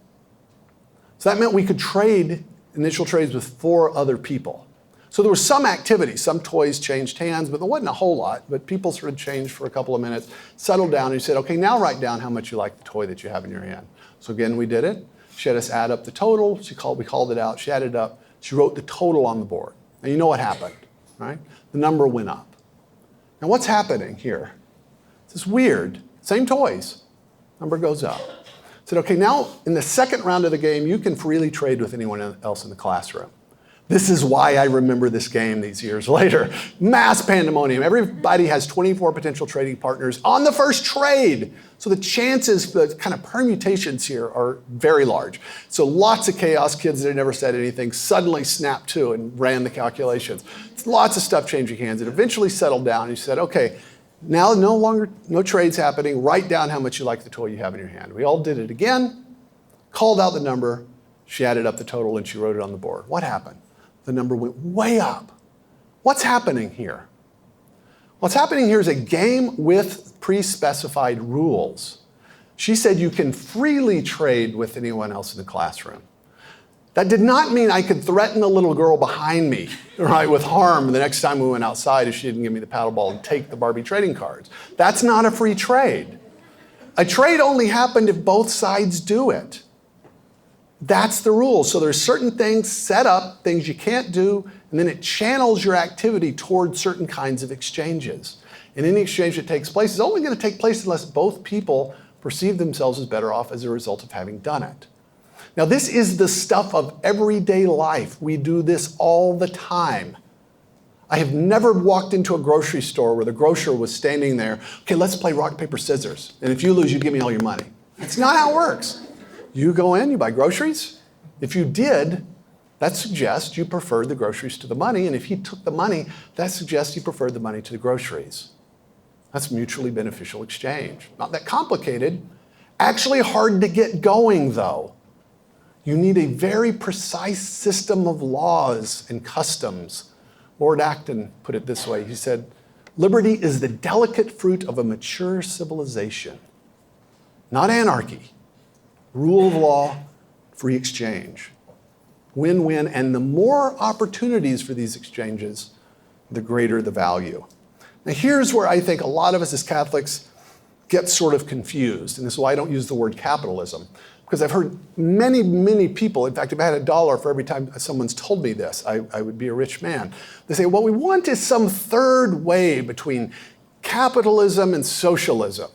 So that meant we could trade initial trades with 4 other people. So there was some activity. Some toys changed hands, but there wasn't a whole lot. But people sort of changed for a couple of minutes, settled down, and you said, okay, now write down how much you like the toy that you have in your hand. So again, we did it. She had us add up the total. We called it out. She added it up. She wrote the total on the board. And you know what happened, right? The number went up. Now what's happening here? It's weird. Same toys. Number goes up. Said, okay, now in the second round of the game, you can freely trade with anyone else in the classroom. This is why I remember this game these years later. Mass pandemonium. Everybody has 24 potential trading partners on the first trade. So the chances, the kind of permutations here are very large. So lots of chaos. Kids that had never said anything suddenly snapped to and ran the calculations. Lots of stuff changing hands. It eventually settled down and you said, okay, now no trades happening. Write down how much you like the toy you have in your hand. We all did it again, called out the number. She added up the total and she wrote it on the board. What happened? The number went way up. What's happening here? What's happening here is a game with pre-specified rules. She said you can freely trade with anyone else in the classroom. That did not mean I could threaten the little girl behind me, right, with harm the next time we went outside if she didn't give me the paddle ball and take the Barbie trading cards. That's not a free trade. A trade only happened if both sides do it. That's the rule. So there's certain things set up, things you can't do, and then it channels your activity toward certain kinds of exchanges. And any exchange that takes place is only going to take place unless both people perceive themselves as better off as a result of having done it. Now, this is the stuff of everyday life. We do this all the time. I have never walked into a grocery store where the grocer was standing there, okay, let's play rock, paper, scissors. And if you lose, you give me all your money. That's not how it works. You go in, you buy groceries. If you did, that suggests you preferred the groceries to the money. And if he took the money, that suggests you preferred the money to the groceries. That's mutually beneficial exchange. Not that complicated. Actually hard to get going, though. You need a very precise system of laws and customs. Lord Acton put it this way. He said, liberty is the delicate fruit of a mature civilization, not anarchy. Rule of law, free exchange. Win-win, and the more opportunities for these exchanges, the greater the value. Now here's where I think a lot of us as Catholics get sort of confused, and this is why I don't use the word capitalism, because I've heard many, many people, in fact, if I had $1 for every time someone's told me this, I would be a rich man. They say, what we want is some third way between capitalism and socialism.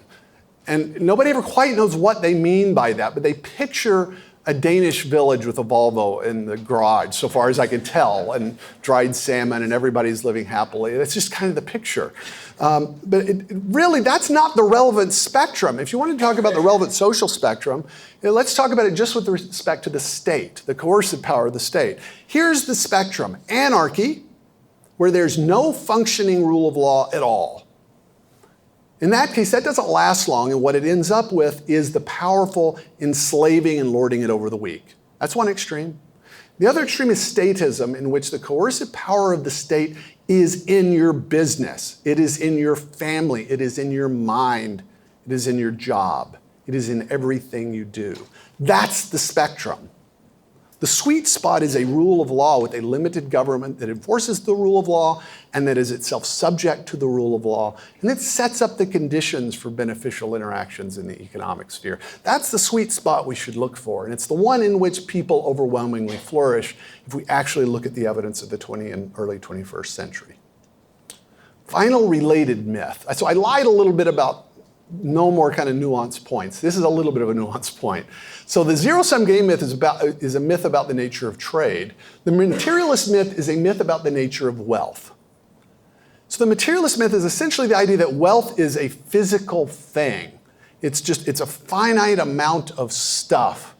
And nobody ever quite knows what they mean by that, but they picture a Danish village with a Volvo in the garage, so far as I can tell, and dried salmon, and everybody's living happily. That's just kind of the picture. But really, that's not the relevant spectrum. If you want to talk about the relevant social spectrum, let's talk about it just with respect to the state, the coercive power of the state. Here's the spectrum. Anarchy, where there's no functioning rule of law at all. In that case, that doesn't last long, and what it ends up with is the powerful enslaving and lording it over the weak. That's one extreme. The other extreme is statism, in which the coercive power of the state is in your business. It is in your family. It is in your mind. It is in your job. It is in everything you do. That's the spectrum. The sweet spot is a rule of law with a limited government that enforces the rule of law and that is itself subject to the rule of law, and it sets up the conditions for beneficial interactions in the economic sphere. That's the sweet spot we should look for, and it's the one in which people overwhelmingly flourish if we actually look at the evidence of the 20th and early 21st century. Final related myth. So I lied a little bit about no more kind of nuanced points. This is a little bit of a nuanced point. So the zero-sum game myth is a myth about the nature of trade. The materialist myth is a myth about the nature of wealth. So the materialist myth is essentially the idea that wealth is a physical thing. It's a finite amount of stuff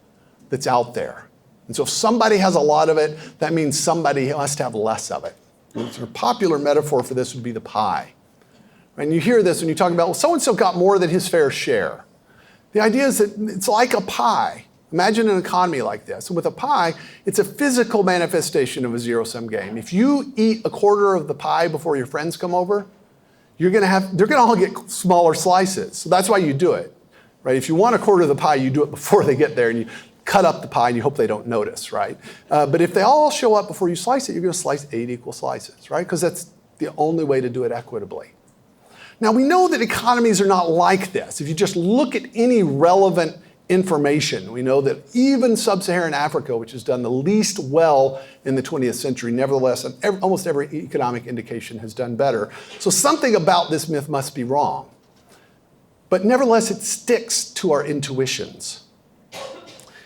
that's out there. And so if somebody has a lot of it, that means somebody must have less of it. A popular metaphor for this would be the pie. And you hear this when you talk about, well, so-and-so got more than his fair share. The idea is that it's like a pie. Imagine an economy like this. And with a pie, it's a physical manifestation of a zero-sum game. If you eat a quarter of the pie before your friends come over, they're gonna all get smaller slices. So that's why you do it, right? If you want a quarter of the pie, you do it before they get there, and you cut up the pie and you hope they don't notice, right? But if they all show up before you slice it, you're gonna slice 8 equal slices, right? Because that's the only way to do it equitably. Now we know that economies are not like this. If you just look at any relevant information, we know that even sub-Saharan Africa, which has done the least well in the 20th century, nevertheless, almost every economic indication has done better. So something about this myth must be wrong. But nevertheless, it sticks to our intuitions.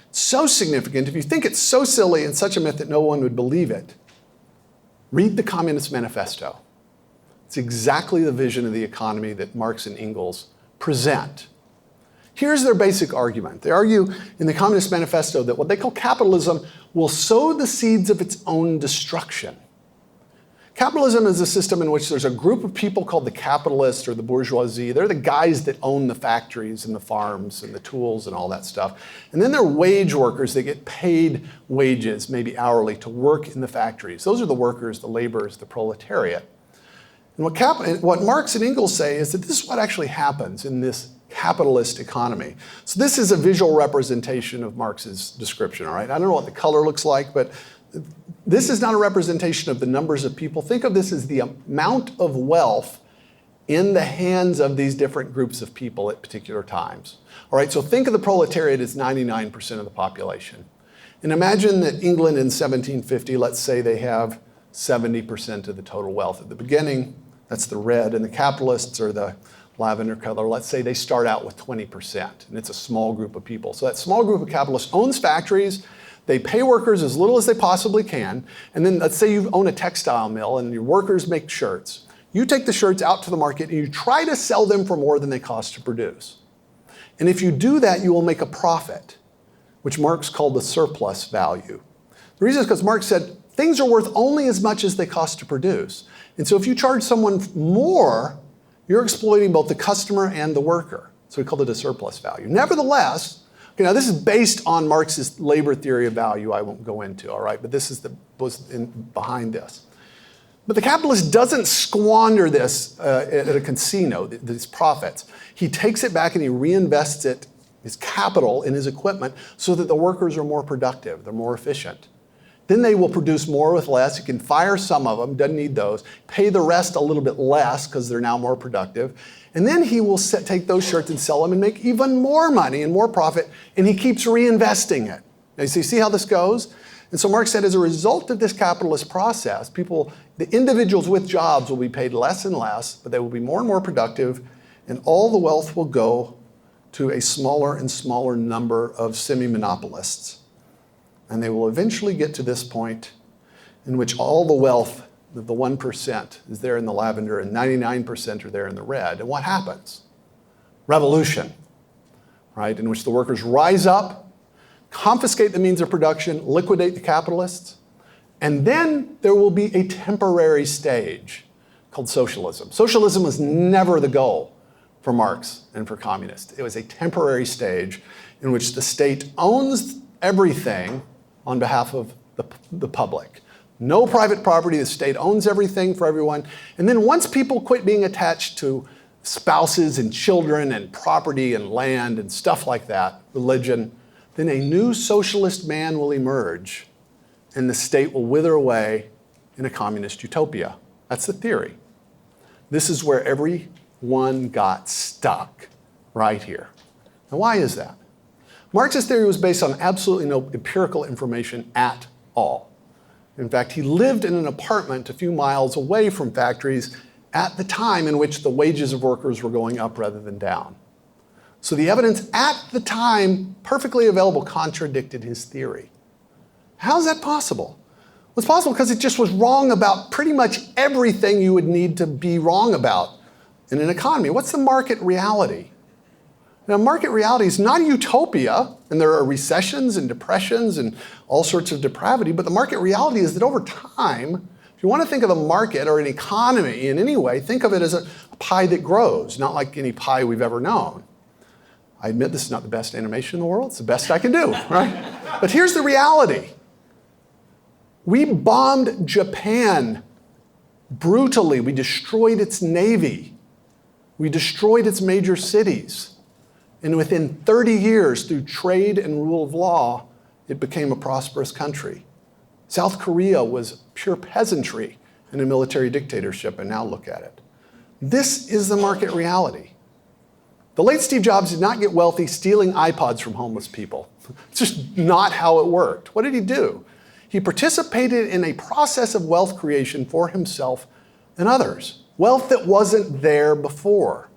It's so significant. If you think it's so silly and such a myth that no one would believe it, read the Communist Manifesto. It's exactly the vision of the economy that Marx and Engels present. Here's their basic argument. They argue in the Communist Manifesto that what they call capitalism will sow the seeds of its own destruction. Capitalism is a system in which there's a group of people called the capitalists or the bourgeoisie. They're the guys that own the factories and the farms and the tools and all that stuff. And then they're wage workers. They get paid wages, maybe hourly, to work in the factories. Those are the workers, the laborers, the proletariat. And what Marx and Engels say is that this is what actually happens in this capitalist economy. So this is a visual representation of Marx's description, all right? I don't know what the color looks like, but this is not a representation of the numbers of people. Think of this as the amount of wealth in the hands of these different groups of people at particular times. All right, so think of the proletariat as 99% of the population. And imagine that England in 1750, let's say they have 70% of the total wealth at the beginning. That's the red, and the capitalists are the lavender color. Let's say they start out with 20%, and it's a small group of people. So that small group of capitalists owns factories. They pay workers as little as they possibly can, and then let's say you own a textile mill and your workers make shirts. You take the shirts out to the market and you try to sell them for more than they cost to produce. And if you do that, you will make a profit, which Marx called the surplus value. The reason is because Marx said things are worth only as much as they cost to produce. And so if you charge someone more, you're exploiting both the customer and the worker. So we call it a surplus value. Nevertheless, okay, now this is based on Marx's labor theory of value. I won't go into, all right? But this is behind this. But the capitalist doesn't squander this at a casino, these profits. He takes it back and he reinvests it, his capital, in his equipment so that the workers are more productive, they're more efficient. Then they will produce more with less. You can fire some of them, doesn't need those. Pay the rest a little bit less because they're now more productive. And then he will take those shirts and sell them and make even more money and more profit, and he keeps reinvesting it. Now, so you see how this goes? And so Marx said as a result of this capitalist process, the individuals with jobs will be paid less and less, but they will be more and more productive, and all the wealth will go to a smaller and smaller number of semi-monopolists. And they will eventually get to this point in which all the wealth, the 1%, is there in the lavender and 99% are there in the red. And what happens? Revolution, right? In which the workers rise up, confiscate the means of production, liquidate the capitalists, and then there will be a temporary stage called socialism. Socialism was never the goal for Marx and for communists. It was a temporary stage in which the state owns everything on behalf of the public. No private property, the state owns everything for everyone. And then once people quit being attached to spouses and children and property and land and stuff like that, religion, then a new socialist man will emerge and the state will wither away in a communist utopia. That's the theory. This is where everyone got stuck, right here. Now, why is that? Marx's theory was based on absolutely no empirical information at all. In fact, he lived in an apartment a few miles away from factories at the time in which the wages of workers were going up rather than down. So the evidence at the time, perfectly available, contradicted his theory. How is that possible? Well, it's possible because it just was wrong about pretty much everything you would need to be wrong about in an economy. What's the market reality? Now, market reality is not a utopia, and there are recessions and depressions and all sorts of depravity, but the market reality is that over time, if you want to think of the market or an economy in any way, think of it as a pie that grows, not like any pie we've ever known. I admit this is not the best animation in the world. It's the best I can do, right? But here's the reality. We bombed Japan brutally. We destroyed its navy. We destroyed its major cities. And within 30 years, through trade and rule of law, it became a prosperous country. South Korea was pure peasantry and a military dictatorship, and now look at it. This is the market reality. The late Steve Jobs did not get wealthy stealing iPods from homeless people. It's just not how it worked. What did he do? He participated in a process of wealth creation for himself and others. Wealth that wasn't there before.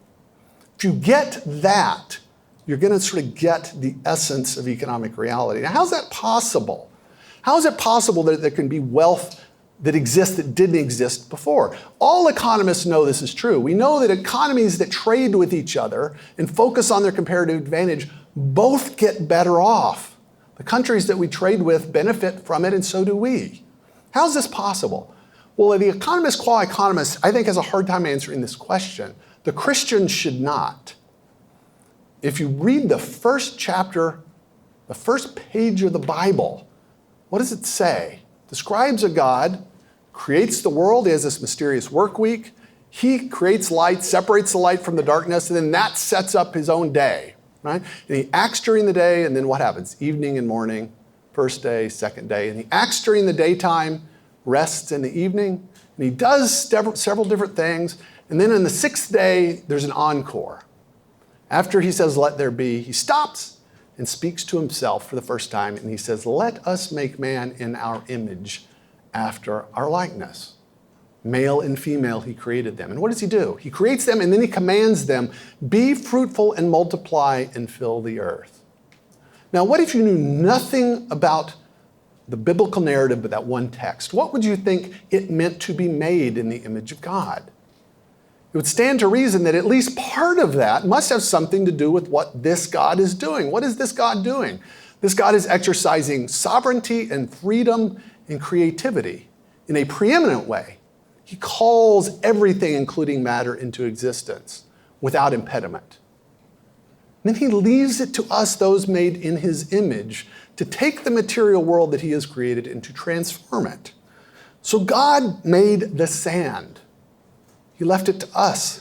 If you get that, you're going to sort of get the essence of economic reality. Now, how's that possible? How is it possible that there can be wealth that exists that didn't exist before? All economists know this is true. We know that economies that trade with each other and focus on their comparative advantage both get better off. The countries that we trade with benefit from it, and so do we. How is this possible? Well, the economist qua economist, I think, has a hard time answering this question. The Christian should not. If you read the first chapter, the first page of the Bible, what does it say? It describes a God, creates the world. He has this mysterious work week. He creates light, separates the light from the darkness, and then that sets up his own day, right? And he acts during the day, and then what happens? Evening and morning, first day, second day. And he acts during the daytime, rests in the evening, and he does several different things. And then on the sixth day, there's an encore. After he says, "Let there be," he stops and speaks to himself for the first time, and he says, "Let us make man in our image, after our likeness." Male and female, he created them. And what does he do? He creates them, and then he commands them, "Be fruitful and multiply and fill the earth." Now, what if you knew nothing about the biblical narrative but that one text? What would you think it meant to be made in the image of God? It would stand to reason that at least part of that must have something to do with what this God is doing. What is this God doing? This God is exercising sovereignty and freedom and creativity in a preeminent way. He calls everything, including matter, into existence without impediment. Then he leaves it to us, those made in his image, to take the material world that he has created and to transform it. So God made the sand. He left it to us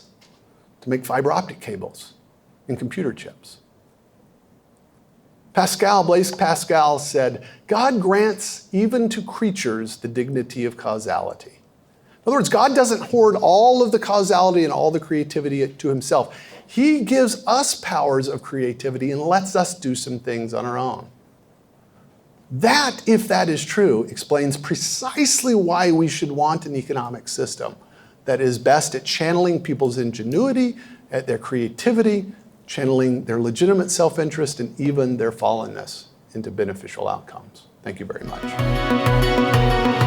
to make fiber optic cables and computer chips. Blaise Pascal said, "God grants even to creatures the dignity of causality." In other words, God doesn't hoard all of the causality and all the creativity to himself. He gives us powers of creativity and lets us do some things on our own. That, if that is true, explains precisely why we should want an economic system that is best at channeling people's ingenuity, at their creativity, channeling their legitimate self-interest, and even their fallenness into beneficial outcomes. Thank you very much.